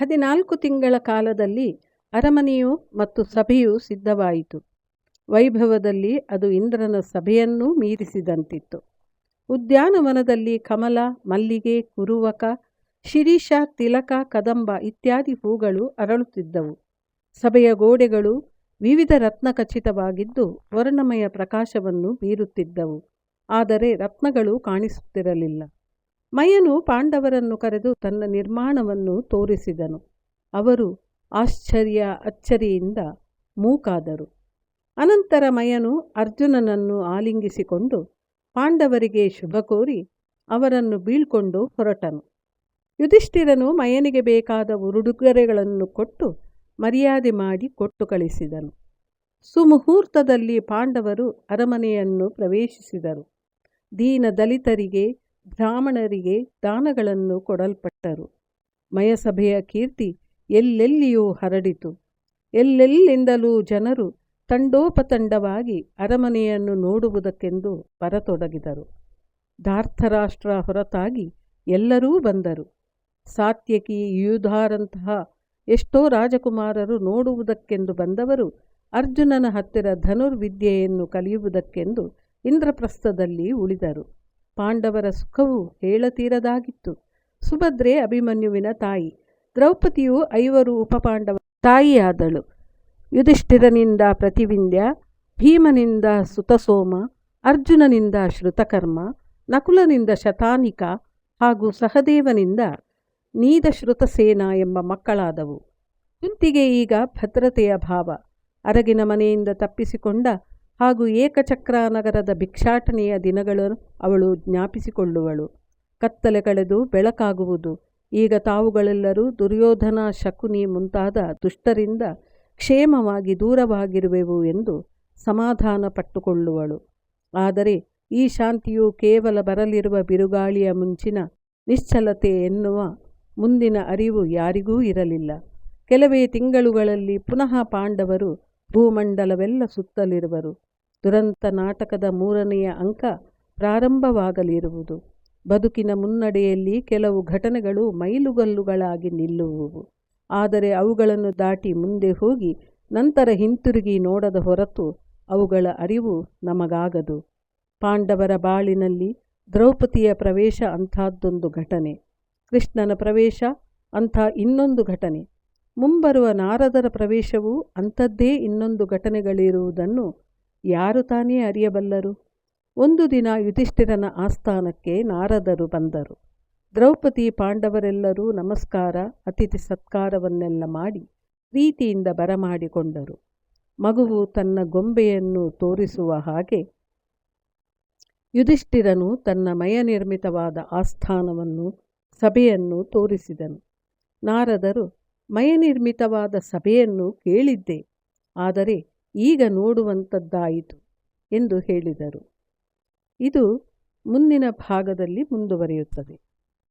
14 ತಿಂಗಳ ಕಾಲದಲ್ಲಿ ಅರಮನೆಯು ಮತ್ತು ಸಭೆಯು ಸಿದ್ಧವಾಯಿತು. ವೈಭವದಲ್ಲಿ ಅದು ಇಂದ್ರನ ಸಭೆಯನ್ನೂ ಮೀರಿಸಿದಂತಿತ್ತು. ಉದ್ಯಾನವನದಲ್ಲಿ ಕಮಲ, ಮಲ್ಲಿಗೆ, ಕುರುವಕ, ಶಿರೀಷ, ತಿಲಕ, ಕದಂಬ ಇತ್ಯಾದಿ ಹೂಗಳು ಅರಳುತ್ತಿದ್ದವು. ಸಭೆಯ ಗೋಡೆಗಳು ವಿವಿಧ ರತ್ನಖಚಿತವಾಗಿದ್ದು ವರ್ಣಮಯ ಪ್ರಕಾಶವನ್ನು ಬೀರುತ್ತಿದ್ದವು. ಆದರೆ ರತ್ನಗಳು ಕಾಣಿಸುತ್ತಿರಲಿಲ್ಲ. ಮಯನು ಪಾಂಡವರನ್ನು ಕರೆದು ತನ್ನ ನಿರ್ಮಾಣವನ್ನು ತೋರಿಸಿದನು. ಅವರು ಅಚ್ಚರಿಯಿಂದ ಮೂಕಾದರು. ಅನಂತರ ಮಯನು ಅರ್ಜುನನನ್ನು ಆಲಿಂಗಿಸಿಕೊಂಡು ಪಾಂಡವರಿಗೆ ಶುಭ ಕೋರಿ ಅವರನ್ನು ಬೀಳ್ಕೊಂಡು ಹೊರಟನು. ಯುಧಿಷ್ಠಿರನು ಮಯನಿಗೆ ಬೇಕಾದ ಉಡುಗೊರೆಗಳನ್ನು ಕೊಟ್ಟು ಮರ್ಯಾದೆ ಮಾಡಿ ಕೊಟ್ಟು ಕಳಿಸಿದನು. ಸುಮುಹೂರ್ತದಲ್ಲಿ ಪಾಂಡವರು ಅರಮನೆಯನ್ನು ಪ್ರವೇಶಿಸಿದರು. ದೀನ ದಲಿತರಿಗೆ, ಬ್ರಾಹ್ಮಣರಿಗೆ ದಾನಗಳನ್ನು ಕೊಡಲ್ಪಟ್ಟರು. ಮಯಸಭೆಯ ಕೀರ್ತಿ ಎಲ್ಲೆಲ್ಲಿಯೂ ಹರಡಿತು. ಎಲ್ಲೆಲ್ಲಿಂದಲೂ ಜನರು ತಂಡೋಪತಂಡವಾಗಿ ಅರಮನೆಯನ್ನು ನೋಡುವುದಕ್ಕೆಂದು ಬರತೊಡಗಿದರು. ಧಾರ್ತರಾಷ್ಟ್ರ ಹೊರತಾಗಿ ಎಲ್ಲರೂ ಬಂದರು. ಸಾತ್ಯಕಿ, ಯೂಧಾರಂತಹ ಎಷ್ಟೋ ರಾಜಕುಮಾರರು ನೋಡುವುದಕ್ಕೆಂದು ಬಂದವರು ಅರ್ಜುನನ ಹತ್ತಿರ ಧನುರ್ವಿದ್ಯೆಯನ್ನು ಕಲಿಯುವುದಕ್ಕೆಂದು ಇಂದ್ರಪ್ರಸ್ಥದಲ್ಲಿ ಉಳಿದರು. ಪಾಂಡವರ ಸುಖವು ಹೇಳತೀರದಾಗಿತ್ತು. ಸುಭದ್ರೆ ಅಭಿಮನ್ಯುವಿನ ತಾಯಿ. ದ್ರೌಪದಿಯು 5 ಉಪಪಾಂಡವ ತಾಯಿಯಾದಳು. ಯುಧಿಷ್ಠಿರನಿಂದ ಪ್ರತಿವಿಂಧ್ಯ, ಭೀಮನಿಂದ ಸುತಸೋಮ, ಅರ್ಜುನನಿಂದ ಶ್ರುತಕರ್ಮ, ನಕುಲನಿಂದ ಶತಾನಿಕ ಹಾಗೂ ಸಹದೇವನಿಂದ ನೀದಶ್ರುತಸೇನ ಎಂಬ ಮಕ್ಕಳಾದವು. ಕುಂತಿಗೆ ಈಗ ಭದ್ರತೆಯ ಭಾವ. ಅರಗಿನ ಮನೆಯಿಂದ ತಪ್ಪಿಸಿಕೊಂಡ ಹಾಗೂ ಏಕಚಕ್ರಾನಗರದ ಭಿಕ್ಷಾಟನೆಯ ದಿನಗಳನ್ನು ಅವಳು ಜ್ಞಾಪಿಸಿಕೊಳ್ಳುವಳು. ಕತ್ತಲೆ ಕಳೆದು ಬೆಳಕಾಗುವುದು. ಈಗ ತಾವುಗಳೆಲ್ಲರೂ ದುರ್ಯೋಧನ, ಶಕುನಿ ಮುಂತಾದ ದುಷ್ಟರಿಂದ ಕ್ಷೇಮವಾಗಿ ದೂರವಾಗಿರುವೆವು ಎಂದು ಸಮಾಧಾನ ಪಟ್ಟುಕೊಳ್ಳುವಳು. ಆದರೆ ಈ ಶಾಂತಿಯು ಕೇವಲ ಬರಲಿರುವ ಬಿರುಗಾಳಿಯ ಮುಂಚಿನ ನಿಶ್ಚಲತೆ ಎನ್ನುವ ಮುಂದಿನ ಅರಿವು ಯಾರಿಗೂ ಇರಲಿಲ್ಲ. ಕೆಲವೇ ತಿಂಗಳುಗಳಲ್ಲಿ ಪುನಃ ಪಾಂಡವರು ಭೂಮಂಡಲವೆಲ್ಲ ಸುತ್ತಲಿರುವರು. ದುರಂತ ನಾಟಕದ 3ನೆಯ ಅಂಕ ಪ್ರಾರಂಭವಾಗಲಿರುವುದು. ಬದುಕಿನ ಮುನ್ನಡೆಯಲ್ಲಿ ಕೆಲವು ಘಟನೆಗಳು ಮೈಲುಗಲ್ಲುಗಳಾಗಿ ನಿಲ್ಲುವುವು. ಆದರೆ ಅವುಗಳನ್ನು ದಾಟಿ ಮುಂದೆ ಹೋಗಿ ನಂತರ ಹಿಂತಿರುಗಿ ನೋಡದ ಹೊರತು ಅವುಗಳ ಅರಿವು ನಮಗಾಗದು. ಪಾಂಡವರ ಬಾಳಿನಲ್ಲಿ ದ್ರೌಪದಿಯ ಪ್ರವೇಶ ಅಂಥದ್ದೊಂದು ಘಟನೆ. ಕೃಷ್ಣನ ಪ್ರವೇಶ ಅಂಥ ಇನ್ನೊಂದು ಘಟನೆ. ಮುಂಬರುವ ನಾರದರ ಪ್ರವೇಶವೂ ಅಂಥದ್ದೇ ಇನ್ನೊಂದು ಘಟನೆಗಳಿರುವುದನ್ನು ಯಾರು ತಾನೇ ಅರಿಯಬಲ್ಲರು? ಒಂದು ದಿನ ಯುಧಿಷ್ಠಿರನ ಆಸ್ಥಾನಕ್ಕೆ ನಾರದರು ಬಂದರು. ದ್ರೌಪದಿ, ಪಾಂಡವರೆಲ್ಲರೂ ನಮಸ್ಕಾರ, ಅತಿಥಿ ಸತ್ಕಾರವನ್ನೆಲ್ಲ ಮಾಡಿ ಪ್ರೀತಿಯಿಂದ ಬರಮಾಡಿಕೊಂಡರು. ಮಗುವು ತನ್ನ ಗೊಂಬೆಯನ್ನು ತೋರಿಸುವ ಹಾಗೆ ಯುಧಿಷ್ಠಿರನು ತನ್ನ ಮಯನಿರ್ಮಿತವಾದ ಆಸ್ಥಾನವನ್ನು, ಸಭೆಯನ್ನು ತೋರಿಸಿದನು. ನಾರದರು, ಮಯನಿರ್ಮಿತವಾದ ಸಭೆಯನ್ನು ಕೇಳಿದ್ದೆ, ಆದರೆ ಈಗ ನೋಡುವಂಥದ್ದಾಯಿತು ಎಂದು ಹೇಳಿದರು. ಇದು ಮುಂದಿನ ಭಾಗದಲ್ಲಿ ಮುಂದುವರಿಯುತ್ತದೆ.